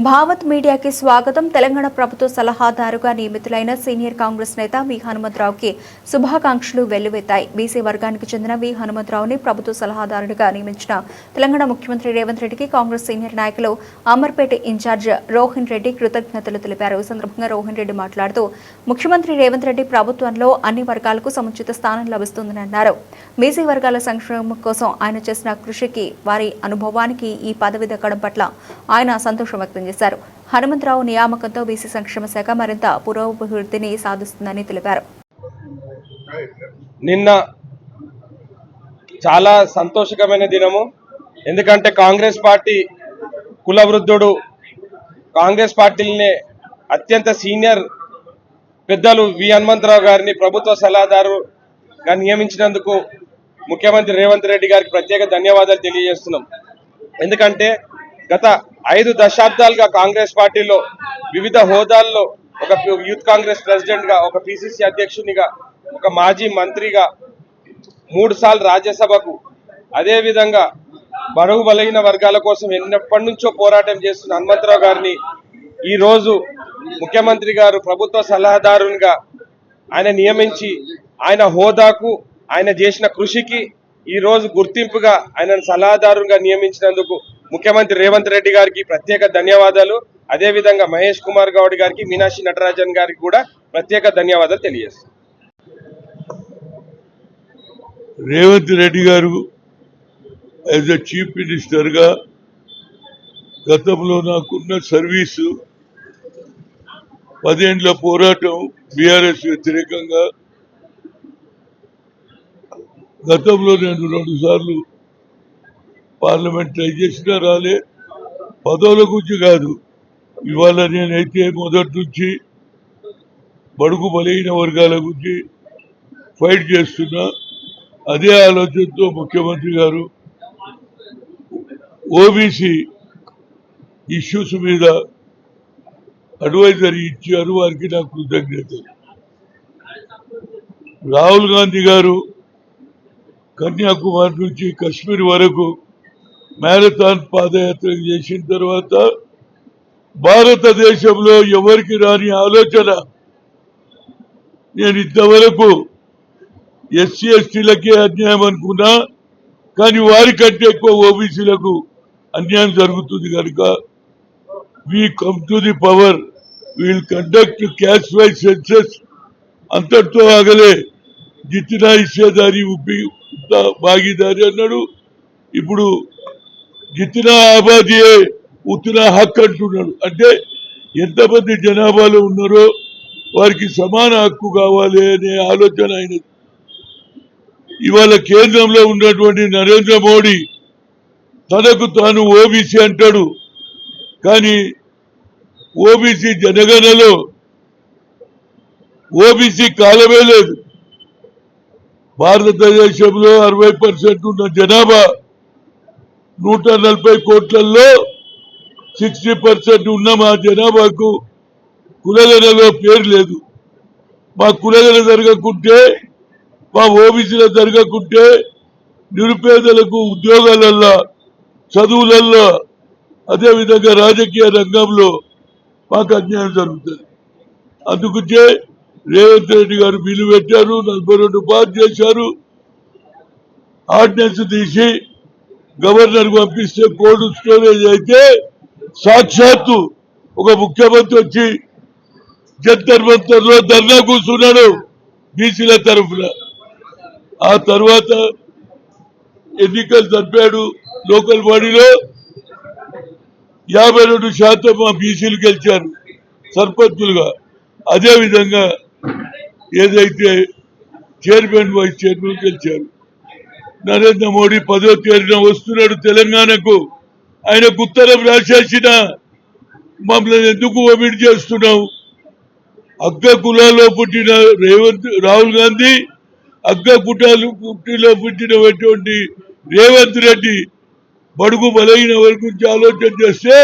భావత్ మీడియాకి స్వాగతం. తెలంగాణ ప్రభుత్వ సలహాదారుగా నియమితులైన సీనియర్ కాంగ్రెస్ నేత వి హనుమంతరావుకి శుభాకాంక్షలు వెల్లువెత్తాయి. బీసీ వర్గానికి చెందిన వి హనుమంతరావుని ప్రభుత్వ సలహాదారుడిగా నియమించిన తెలంగాణ ముఖ్యమంత్రి రేవంత్ రెడ్డికి కాంగ్రెస్ సీనియర్ నాయకులు అమర్పేట ఇన్ఛార్జ్ రోహిన్ రెడ్డి కృతజ్ఞతలు తెలిపారు. ఈ సందర్భంగా రోహిన్ రెడ్డి మాట్లాడుతూ ముఖ్యమంత్రి రేవంత్ రెడ్డి ప్రభుత్వంలో అన్ని వర్గాలకు సముచిత స్థానం లభిస్తుందని అన్నారు. బీసీ వర్గాల సంక్షేమం కోసం ఆయన చేసిన కృషికి, వారి అనుభవానికి ఈ పదవి దక్కడం పట్ల ఆయన సంతోషం వ్యక్తం చేశారు. హనుమంతరావు నియామకంతో బీసీ సంక్షేమ శాఖ మరింత పురోభివృద్ధిని సాధిస్తుందని తెలిపారు. నిన్న చాలా సంతోషకరమైన దినము. ఎందుకంటే కాంగ్రెస్ పార్టీ కులవృద్ధుడు, కాంగ్రెస్ పార్టీలనే అత్యంత సీనియర్ పెద్దలు వి హనుమంతరావు గారిని ప్రభుత్వ సలహాదారుగా నియమించినందుకు ముఖ్యమంత్రి రేవంత్ రెడ్డి గారికి ప్రత్యేక ధన్యవాదాలు తెలియజేస్తున్నాం. ఎందుకంటే గత 5 దశాబ్దాలుగా కాంగ్రెస్ పార్టీలో వివిధ హోదాల్లో ఒక యూత్ కాంగ్రెస్ ప్రెసిడెంట్ గా, ఒక పిసిసి అధ్యక్షునిగా, ఒక మాజీ మంత్రిగా, 3 సార్లు రాజ్యసభకు, అదేవిధంగా బడుగు బలహీన వర్గాల కోసం ఎన్నప్పటి నుంచో పోరాటం చేస్తున్న హనుమంతరావు గారిని ఈ రోజు ముఖ్యమంత్రి గారు ప్రభుత్వ సలహాదారునిగా ఆయన నియమించి, ఆయన హోదాకు, ఆయన చేసిన కృషికి ఈ రోజు గుర్తింపుగా ఆయన సలహాదారునిగా నియమించినందుకు ముఖ్యమంత్రి రేవంత్ రెడ్డి గారికి ప్రత్యేక ధన్యవాదాలు. అదేవిధంగా మహేష్ కుమార్ గౌడ్ గారికి, మీనాక్షి నటరాజన్ గారికి కూడా ప్రత్యేక ధన్యవాదాలు తెలియజేస్తాం. రేవంత్ రెడ్డి గారు యాజ్ ఎ చీఫ్ మినిస్టర్ గా గతంలో నాకున్న సర్వీసు 10 ఏళ్ల పోరాటం బీఆర్ఎస్ వ్యతిరేకంగా, గతంలో నేను 2 సార్లు పార్లమెంట్ ట్రై చేసినా రాలే. పదవుల గురించి కాదు, ఇవాళ నేనైతే మొదటి నుంచి బడుగు బలహీన వర్గాల గురించి ఫైట్ చేస్తున్నా. అదే ఆలోచనతో ముఖ్యమంత్రి గారు ఓబీసీ ఇష్యూస్ మీద అడ్వైజరీ ఇచ్చారు. వారికి నా కృతజ్ఞతలు. రాహుల్ గాంధీ గారు కన్యాకుమారి నుంచి కశ్మీర్ వరకు మ్యారథాన్ పాదయాత్ర చేసిన తర్వాత భారతదేశంలో ఎవరికి రాని ఆలోచన, నేను ఇంతవరకు ఎస్సీ ఎస్టీలకే అన్యాయం అనుకున్నా, కానీ వారికంటే ఎక్కువ ఓబీసీలకు అన్యాయం జరుగుతుంది కనుక we come to the power, we will conduct caste wise census. అంతటితో ఆగలే, జితినా హిస్సేదారి భాగీదారి అన్నాడు. ఇప్పుడు జితినా ఆబాదియే ఉత్తినా హక్కు అంటున్నాడు. అంటే ఎంతమంది జనాభాలో ఉన్నారో వారికి సమాన హక్కు కావాలి అనే ఆలోచన అయినది. ఇవాళ కేంద్రంలో ఉన్నటువంటి నరేంద్ర మోడీ తనకు తాను ఓబీసీ అంటాడు, కానీ ఓబీసీ జనగణనలో ఓబీసీ కాలమే లేదు. భారతదేశంలో 60% ఉన్న జనాభా 140 కోట్లలో 60% ఉన్న మా జనాభాకు కులగణలో పేరు లేదు. మా కులగణ జరగకుంటే, మా ఓబీసీలో జరగకుంటే నిరుపేదలకు ఉద్యోగాలల్లో, చదువులల్లో, అదేవిధంగా రాజకీయ రంగంలో మాకు అన్యాయం జరుగుతుంది. అందుకే రేవంత్ రెడ్డి గారు బిల్లు పెట్టారు, 42 పాస్ చేశారు. ఆర్డినెన్స్ తీసి గవర్నర్ పంపిస్తే కోల్డ్ స్టోరేజ్ అయితే సాక్షాత్తు ఒక ముఖ్యమంత్రి వచ్చి జంతర్ మంతర్ లో ధర్నా కూర్చున్నాడు బీసీల తరఫున. ఆ తర్వాత ఎన్నికలు జరిపాడు. లోకల్ బాడీలో 52% మా బీసీలు గెలిచారు సర్పంచులుగా. అదేవిధంగా ఏదైతే చైర్మన్, వైస్ చైర్మన్ గెలిచారు. నరేంద్ర మోడీ 10వ తేదీన వస్తున్నాడు తెలంగాణకు. ఆయనకు ఉత్తరం రాసేసిన, మమ్మల్ని ఎందుకు ఒమిట్ చేస్తున్నావు? అగ్గ కులాల్లో పుట్టిన రాహుల్ గాంధీ, అగ్గ పుట్టిలో పుట్టినటువంటి రేవంత్ రెడ్డి బడుగు బలైన వారి గురించి ఆలోచన చేస్తే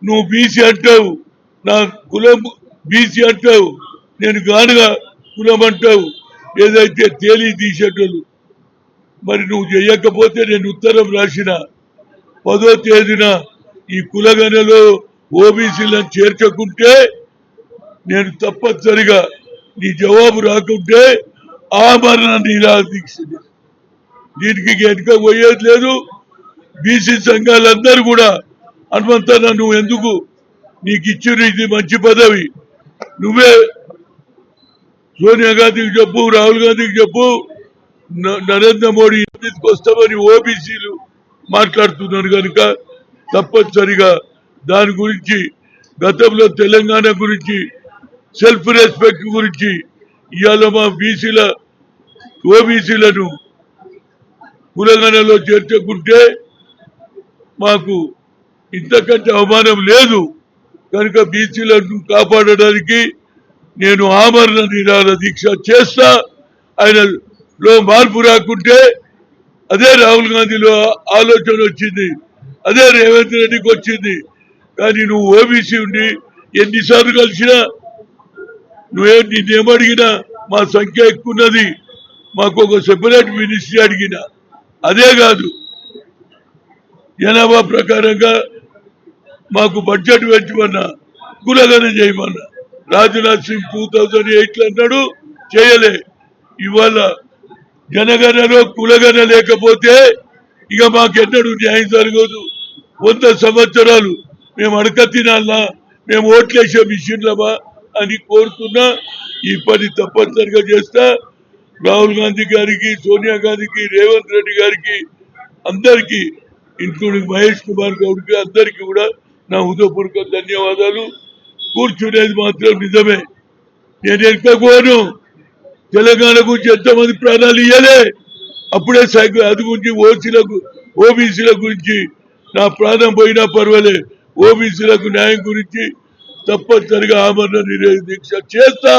నువ్వు బీసీ అంటావు, నా కులం బీసీ అంటావు, నేను గానుగా కులం అంటావు. ఏదైతే తేలి తీసేటోళ్ళు. మరి నువ్వు చేయకపోతే నేను ఉత్తరం రాసిన 10వ తేదీన ఈ కులగణలో ఓబీసీలను చేర్చకుంటే నేను తప్పనిసరిగా నీ జవాబు రాకుంటే ఆమరణ నిరాదీక్ష. దీనికి వెనుక పోయేది లేదు. బీసీ సంఘాలందరూ కూడా హనుమంతన్న నువ్వు ఎందుకు నీకు ఇచ్చిన ఇది మంచి పదవి, నువ్వే సోనియా గాంధీకి చెప్పు, రాహుల్ గాంధీకి చెప్పు, నరేంద్ర మోడీ ఇంటికి వస్తామని ఓబీసీలు మాట్లాడుతున్నారు కనుక తప్పనిసరిగా దాని గురించి గతంలో తెలంగాణ గురించి సెల్ఫ్ రెస్పెక్ట్ గురించి ఇవాళ మా ఓబీసీలను కులగణలో చేర్చుకుంటే మాకు ఇంతకంటే అవమానం లేదు కనుక బీసీలను కాపాడడానికి నేను ఆమరణ నిరాహార దీక్ష చేస్తా. ఆయనలో మార్పు రాకుంటే అదే రాహుల్ గాంధీలో ఆలోచన వచ్చింది, అదే రేవంత్ రెడ్డికి వచ్చింది. కానీ నువ్వు ఓబీసీ ఉండి ఎన్నిసార్లు కలిసినా నిన్నేమడిగినా మా సంఖ్య ఎక్కున్నది, మాకు ఒక సెపరేట్ మినిస్ట్రీ అడిగినా అదే కాదు జనాభా ప్రకారంగా మాకు బడ్జెట్ పెంచమన్నా, కులగణ చేయమన్నా. రాజ్నాథ్ సింగ్ 2008 అన్నాడు, చేయలే. ఇవాళ జనగణలో కులగణ లేకపోతే ఇక మాకెన్నడూ న్యాయం జరగదు. 100 సంవత్సరాలు మేము అడక తినాలనా, మేము ఓట్లేసే మిషన్లమా అని కోరుతున్నా. ఈ పని తప్పనిసరిగా చేస్తా. రాహుల్ గాంధీ గారికి, సోనియా గాంధీకి, రేవంత్ రెడ్డి గారికి, అందరికీ ఇంక్లూడింగ్ మహేష్ కుమార్ గౌడ్కి అందరికీ కూడా నా హృదయపూర్వక ధన్యవాదాలు. కూర్చునేది మాత్రం నిజమే, నేను ఎక్కకపోను. తెలంగాణ గురించి ఎంతమంది ప్రాణాలు ఇయ్యలే, అప్పుడే అది గురించి ఓబీసీల గురించి నా ప్రాణం పోయినా పర్వాలే. ఓబీసీలకు న్యాయం గురించి తప్పనిసరిగా ఆమరణ నిరాహార దీక్ష చేస్తా.